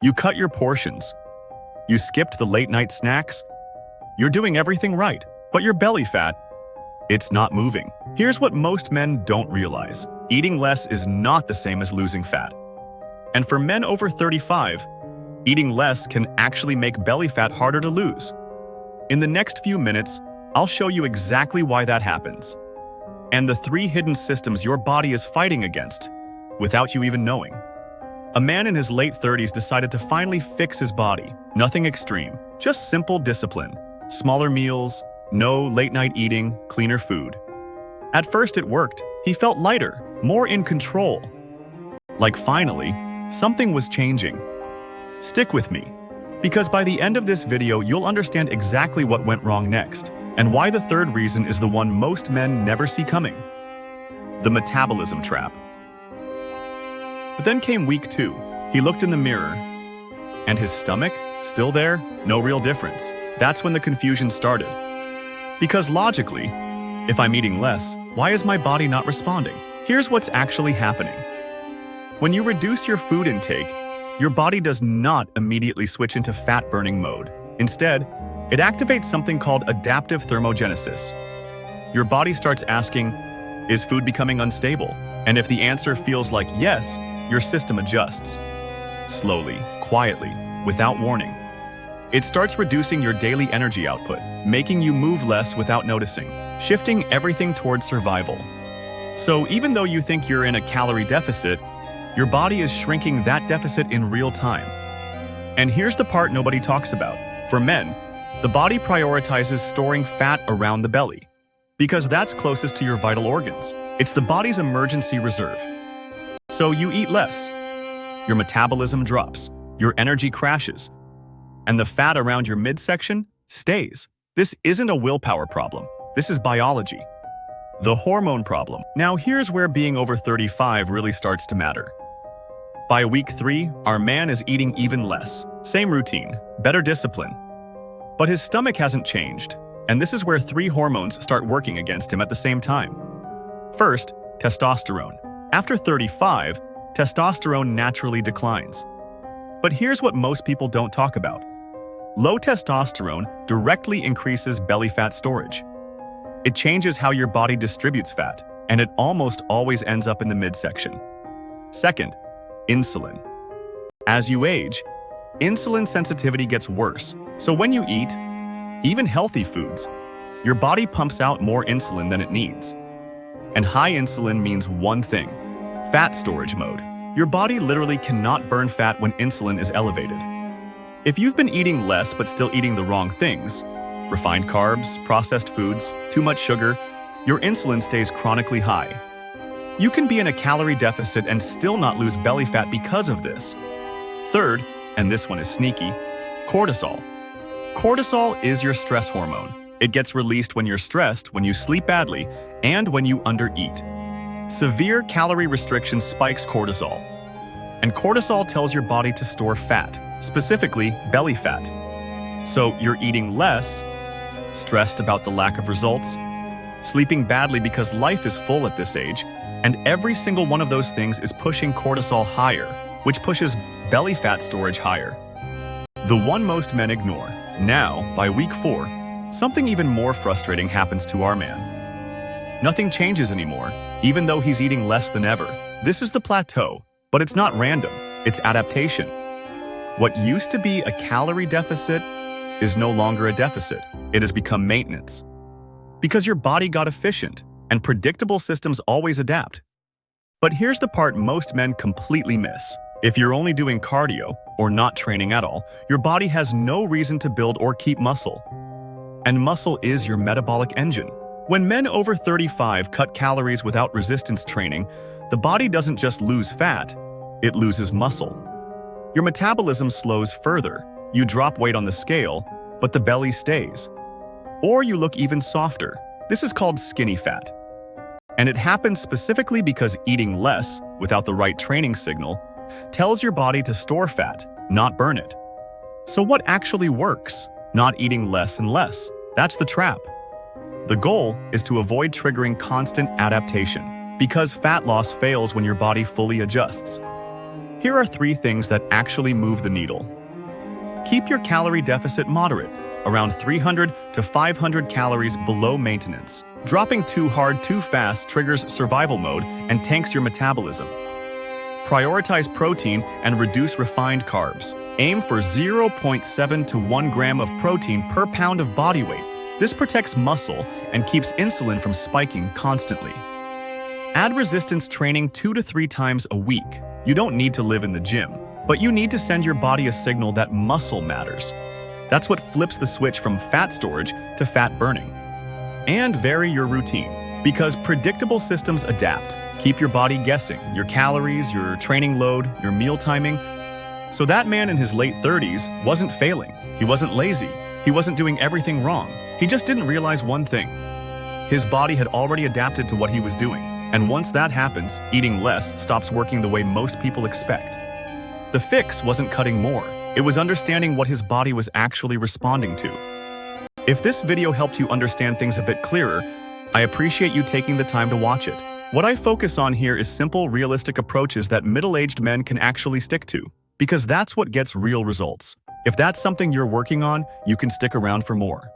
You cut your portions. You skipped the late-night snacks. You're doing everything right, but your belly fat, it's not moving. Here's what most men don't realize. Eating less is not the same as losing fat. And for men over 35, eating less can actually make belly fat harder to lose. In the next few minutes, I'll show you exactly why that happens, and the 3 hidden systems your body is fighting against, without you even knowing. A man in his late 30s decided to finally fix his body. Nothing extreme, just simple discipline. Smaller meals, no late-night eating, cleaner food. At first it worked. He felt lighter, more in control. Like finally, something was changing. Stick with me, because by the end of this video, you'll understand exactly what went wrong next, and why the 3rd reason is the one most men never see coming: the metabolism trap. But then came week 2. He looked in the mirror, and his stomach, still there, no real difference. That's when the confusion started. Because logically, if I'm eating less, why is my body not responding? Here's what's actually happening. When you reduce your food intake, your body does not immediately switch into fat-burning mode. Instead, it activates something called adaptive thermogenesis. Your body starts asking, is food becoming unstable? And if the answer feels like yes, your system adjusts. Slowly, quietly, without warning. It starts reducing your daily energy output, making you move less without noticing, shifting everything towards survival. So even though you think you're in a calorie deficit, your body is shrinking that deficit in real time. And here's the part nobody talks about. For men, the body prioritizes storing fat around the belly, because that's closest to your vital organs. It's the body's emergency reserve. So you eat less. Your metabolism drops, your energy crashes, and the fat around your midsection stays. This isn't a willpower problem. This is biology. The hormone problem. Now here's where being over 35 really starts to matter. By week 3, our man is eating even less. Same routine, better discipline. But his stomach hasn't changed, and this is where 3 hormones start working against him at the same time. First, testosterone. After 35, testosterone naturally declines. But here's what most people don't talk about. Low testosterone directly increases belly fat storage. It changes how your body distributes fat, and it almost always ends up in the midsection. Second, insulin. As you age, insulin sensitivity gets worse. So when you eat, even healthy foods, your body pumps out more insulin than it needs. And high insulin means one thing: fat storage mode. Your body literally cannot burn fat when insulin is elevated. If you've been eating less but still eating the wrong things, refined carbs, processed foods, too much sugar, your insulin stays chronically high. You can be in a calorie deficit and still not lose belly fat because of this. Third, and this one is sneaky, cortisol. Cortisol is your stress hormone. It gets released when you're stressed, when you sleep badly, and when you undereat. Severe calorie restriction spikes cortisol. And cortisol tells your body to store fat, specifically belly fat. So you're eating less, stressed about the lack of results, sleeping badly because life is full at this age, and every single one of those things is pushing cortisol higher, which pushes belly fat storage higher. The one most men ignore. Now, by week 4, something even more frustrating happens to our man. Nothing changes anymore, even though he's eating less than ever. This is the plateau, but it's not random, it's adaptation. What used to be a calorie deficit is no longer a deficit. It has become maintenance. Because your body got efficient, and predictable systems always adapt. But here's the part most men completely miss. If you're only doing cardio, or not training at all, your body has no reason to build or keep muscle. And muscle is your metabolic engine. When men over 35 cut calories without resistance training, the body doesn't just lose fat, it loses muscle. Your metabolism slows further. You drop weight on the scale, but the belly stays. Or you look even softer. This is called skinny fat. And it happens specifically because eating less, without the right training signal, tells your body to store fat, not burn it. So what actually works? Not eating less and less. That's the trap. The goal is to avoid triggering constant adaptation, because fat loss fails when your body fully adjusts. Here are 3 things that actually move the needle. Keep your calorie deficit moderate, around 300 to 500 calories below maintenance. Dropping too hard too fast triggers survival mode and tanks your metabolism. Prioritize protein and reduce refined carbs. Aim for 0.7 to 1 gram of protein per pound of body weight. This protects muscle and keeps insulin from spiking constantly. Add resistance training 2 to 3 times a week. You don't need to live in the gym, but you need to send your body a signal that muscle matters. That's what flips the switch from fat storage to fat burning. And vary your routine, because predictable systems adapt. Keep your body guessing, your calories, your training load, your meal timing. So that man in his late 30s wasn't failing. He wasn't lazy. He wasn't doing everything wrong. He just didn't realize one thing. His body had already adapted to what he was doing. And once that happens, eating less stops working the way most people expect. The fix wasn't cutting more. It was understanding what his body was actually responding to. If this video helped you understand things a bit clearer, I appreciate you taking the time to watch it. What I focus on here is simple, realistic approaches that middle-aged men can actually stick to, because that's what gets real results. If that's something you're working on, you can stick around for more.